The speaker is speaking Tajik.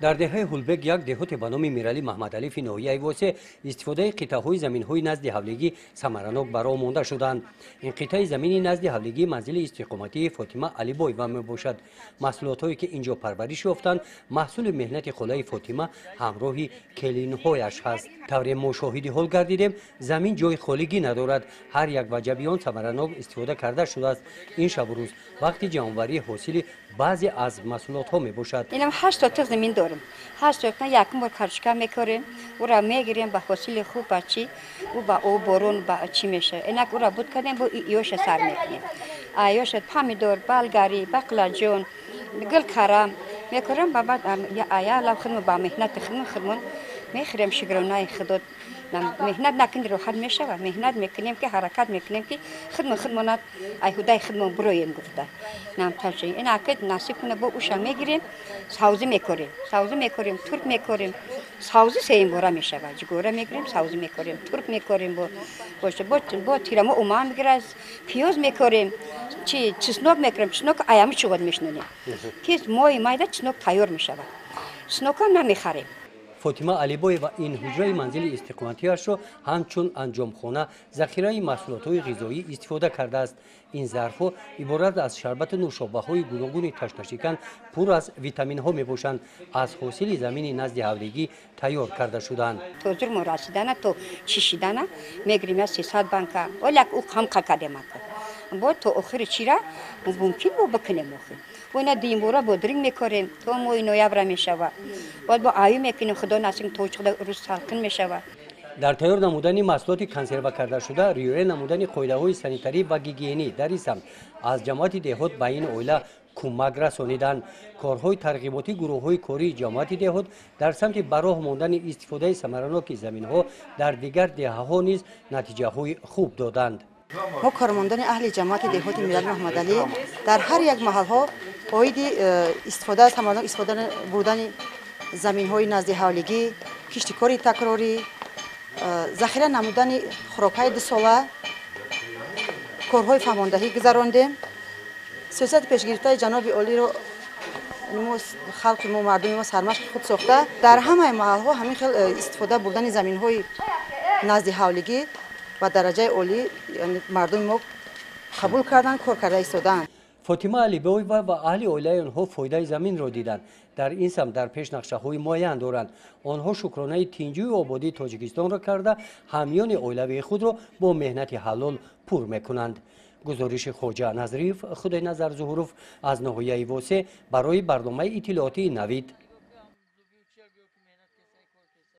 дар деҳаи ҳулбек як деҳоте ба номи мирали маҳмадалифи ноҳияи восе истифодаи қитъаҳои заминҳои назди ҳавлигӣ самаранок ба роҳ монда шуданд. ин қитъаи замини назди ҳавлигӣ манзили истиқоматии Фотима Алибоева мебошад. маҳсулотҳое ки инҷо парвариш ёфтанд маҳсули меҳнати холаи Фотима ҳамроҳи келинҳояш ҳаст. тавре мо шоҳиди ҳол гардидем, замин ҷои холигӣ надорад. ҳар як ваҷаби он самаранок истифода карда шудааст. ин шабу рӯз вақти ҷамъоварии ҳосили баъзе аз маҳсулотҳо мебошад. اینم 8 تا زمین دارم. 8 تا یکم بار کارشکا میکردیم. او را میگیریم با حاصل خوب بچی و با او بارون با چی میشه. اینک او را بود کردیم با ایوش سر میکنیم. ایوش پامیدور، بالگاری، بقلاجون، گل کرم میکردیم با بعد آیا لخن با مهنت خدمون میخریم شگرونای خدود. مهنت نکنیم راحت میشه و مهنت میکنیم که حرکت میکنیم که خدمت ایهودای خدمت برویم گفته. نام تاچی این اکید نصیب کنه با اوشا میگیریم سوزی میکردیم ترک میکردیم سوزی سیم گورا میشه و جگورا میگیریم سوزی میکردیم ترک میکردیم با تیرمو اومان میگیره پیاز میکردیم چی چسنوک میکردیم چسنوک ایامی چوباد میشنونیم که مای مایده چسنوک تیار میشه و چسنوک هم نمیخریم. فاطمه علیبویeva این حجره منزل استقامتی‌اش را همچون انجامخانه ذخیره محصولات غذایی استفاده کرده است. این ظرف‌ها عبارت از شربت نوشابه‌های گوناگون تشنشکن پر از ویتامین‌ها میباشند. از حاصل زمین نزد حولگی تیار کرده شدند. تو جرم رسیدن تو چیشیدن میگیریم 300 بانکا ولی او کم قدمت. با تو آخر چیرا ممکن بود بکنیم آخر. و نه دیمورا بودرینگ میکردیم تو موی نویابر میشود. بعد با آیو میکنیم خدا نسیم تو چقدر روز سالکن میشود. در تیار نمودن محصولات کنسرو کرده شده ریوه نمودن قاعده‌های سانیتاری و گیگینی در این سمت از جماعت دهات به این اویلا کمک رسانیدند. کارهای ترغیباتی گروه‌های کاری جماعت دهات در سمت براه ماندن استفاده ثمرناک زمین‌ها در دیگر دهه‌ها نیز نتیجه‌های خوب دادند. ما کارمندان اهل جماعت دهات میرال محمدعلی در هر یک محل‌ها باید استفاده از ثمرناک استفاده بردن زمین‌های نزد حولگی، کشتکاری تکراری، ذخیره نمودن خوراک‌های 2 ساله، کارهای فرماندهی گذراندیم. سیاست پیشگرفته جناب عالی رو خلق ما مردم ما سرمشق خود ساخته در همه محل‌ها همین خیلی استفاده بردن زمین‌های نزد حولگی و درجه عالی یعنی مردم ما قبول کردن کار کرده ایستادن. فاطمه علیبویeva و اهل اویلای آنها فایده زمین را دیدند. در این سمت در پیش نقشه‌های معین دارند. آنها شکرانه تینجوی آبادی تاجیکستان را کرده همیان اویلوی خود را با مهنت حلال پر میکنند. گزارش خواجه نظریف خدای نظر ظهوروف از ناحیه واسه برای برنامه اطلاعاتی نوید.